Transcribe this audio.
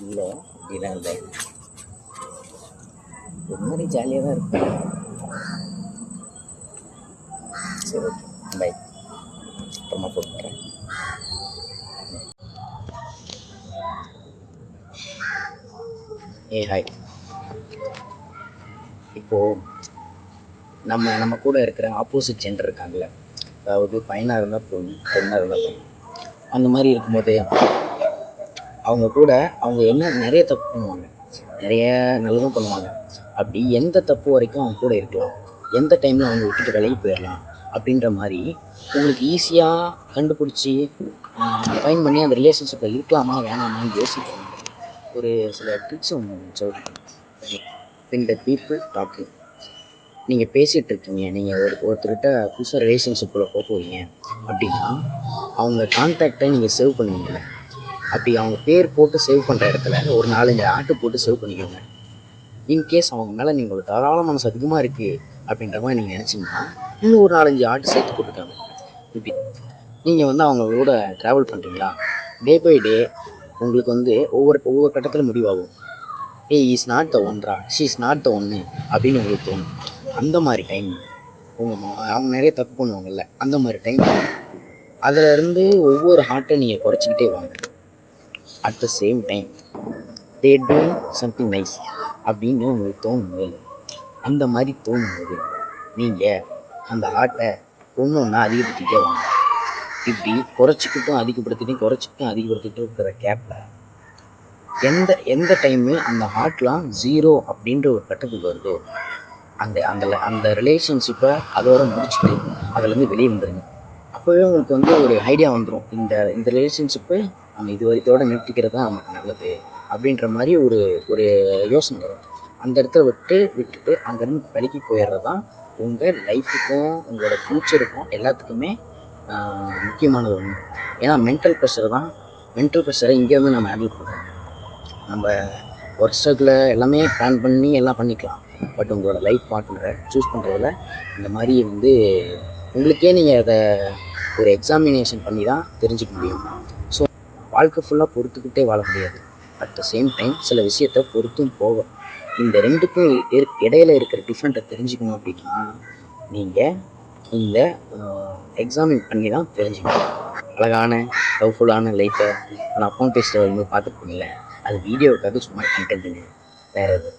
இல்லை அப்படிலாம் இல்லை, ஒரு மாதிரி ஜாலியாக தான் இருக்கும். சரி, ஓகே, பை. அப்புறமா போட்டுறேன். ஹாய். இப்போது நம்ம கூட இருக்கிற ஆப்போசிட் ஜெண்டர் இருக்காங்கல்ல, அதாவது பையனாக இருந்தால் பொண்ணு, பெண்ணாக இருந்தால் பொண்ணு, அந்த மாதிரி இருக்கும்போது அவங்க கூட அவங்க என்ன நிறைய தப்பு பண்ணுவாங்க, நிறைய நல்லதும் பண்ணுவாங்க. அப்படி எந்த தப்பு வரைக்கும் அவங்க கூட இருக்கலாம், எந்த டைமில் அவங்க விட்டுட்டு விலகி போயிடலாம் அப்படின்ற மாதிரி உங்களுக்கு ஈஸியாக கண்டுபிடிச்சி ஃபைன் பண்ணி அந்த ரிலேஷன்ஷிப்பில் இருக்கலாமா வேணாமான்னு யோசிக்கணும். ஒரு சில ட்ரிக்ஸ் ஒன்று சொல்கிறேன். இந்த பீப்புள் டாக்கிங், நீங்கள் பேசிகிட்டு இருக்கீங்க, நீங்கள் ஒருத்தர்கிட்ட புதுசாக ரிலேஷன்ஷிப்பில் போவீங்க அப்படின்னா அவங்க கான்டாக்டை நீங்கள் சேவ் பண்ணுவீங்கள, அப்படி அவங்க பேர் போட்டு சேவ் பண்ணுற இடத்துல ஒரு 4-5 ஆட்டு போட்டு சேவ் பண்ணிக்கோங்க. இன்கேஸ் அவங்க மேலே நீங்கள் ஒரு தாராள மனசு அதிகமாக இருக்குது அப்படின்ற மாதிரி நீங்கள் நினச்சிங்கன்னா இன்னும் ஒரு 4-5 ஆட்டு சேர்த்து போட்டுக்காங்க. இப்படி நீங்கள் அவங்களோட ட்ராவல் பண்ணுறீங்களா, டே பை டே உங்களுக்கு ஒவ்வொரு கட்டத்தில் முடிவாகும். இஸ் நாட் த ஒன்றா, ஷீ இஸ் நாட் த ஒன்று அப்படின்னு உங்களுக்கு தோணும். அந்த மாதிரி டைம் அவங்க நிறைய தப்பு பண்ணுவாங்கல்ல, அந்த மாதிரி டைம் அதிலேருந்து ஒவ்வொரு ஹார்ட்டை நீங்கள் குறைச்சிக்கிட்டே வாங்க. At the same time they do something nice அப்படின்னு உங்களுக்கு தோணும்போது, அந்த மாதிரி தோணும்போது நீங்கள் அந்த ஆர்ட்டை ஒன்றா அதிகப்படுத்திக்கிட்டே வாங்க. இப்படி குறைச்சிக்கிட்டும் அதிகப்படுத்திக்கிட்டும் இருக்கிற கேப்பில் எந்த டைமு அந்த ஹார்ட்லாம் 0 அப்படின்ற ஒரு கட்டத்துக்கு வருதோ அந்த ரிலேஷன்ஷிப்பை அதோட முடிச்சுட்டு அதுலேருந்து வெளியே வந்துடுங்க. அப்போவே உங்களுக்கு ஒரு ஐடியா வந்துடும், இந்த ரிலேஷன்ஷிப்பு நம்ம இதோட நிறுத்திக்கிறது தான் நமக்கு நல்லது அப்படின்ற மாதிரி ஒரு யோசனை வரும். அந்த இடத்துல விட்டுட்டு அங்கேருந்து விலகி போயிடுறது தான் உங்கள் லைஃபுக்கும் உங்களோட ஃப்யூச்சருக்கும் எல்லாத்துக்குமே முக்கியமானது ஒன்று. ஏன்னா மென்டல் ப்ரெஷரை இங்கேருந்து நம்ம ஹேண்டில் பண்ணுறோம். நம்ம ஒர்க் ஸ்ட்ரகில் எல்லாமே பிளான் பண்ணி எல்லாம் பண்ணிக்கலாம். பட் உங்களோட லைஃப் பார்ட்னரை சூஸ் பண்ணுறதுல இந்த மாதிரி உங்களுக்கே நீங்கள் அதை ஒரு எக்ஸாமினேஷன் பண்ணி தான் தெரிஞ்சுக்க முடியும். ஸோ வாழ்க்கை ஃபுல்லாக பொறுத்துக்கிட்டே வாழ முடியாது. அட் த சேம் டைம் சில விஷயத்தை பொறுத்தும் போகும். இந்த ரெண்டுக்கும் இடையில இருக்கிற டிஃப்ரெண்ட்டை தெரிஞ்சுக்கணும் அப்படின்னா நீங்கள் இந்த எக்ஸாமின் பண்ணி தான் தெரிஞ்சுக்கணும். அழகான லவ்ஃபுல்லான லைஃப்பை நான் அப்போ பேசுகிற வரும்போது பார்த்துருப்பீங்கள, அது வீடியோவுக்காக சும்மா கண்டென்ட்டுங்க, வேறு எது.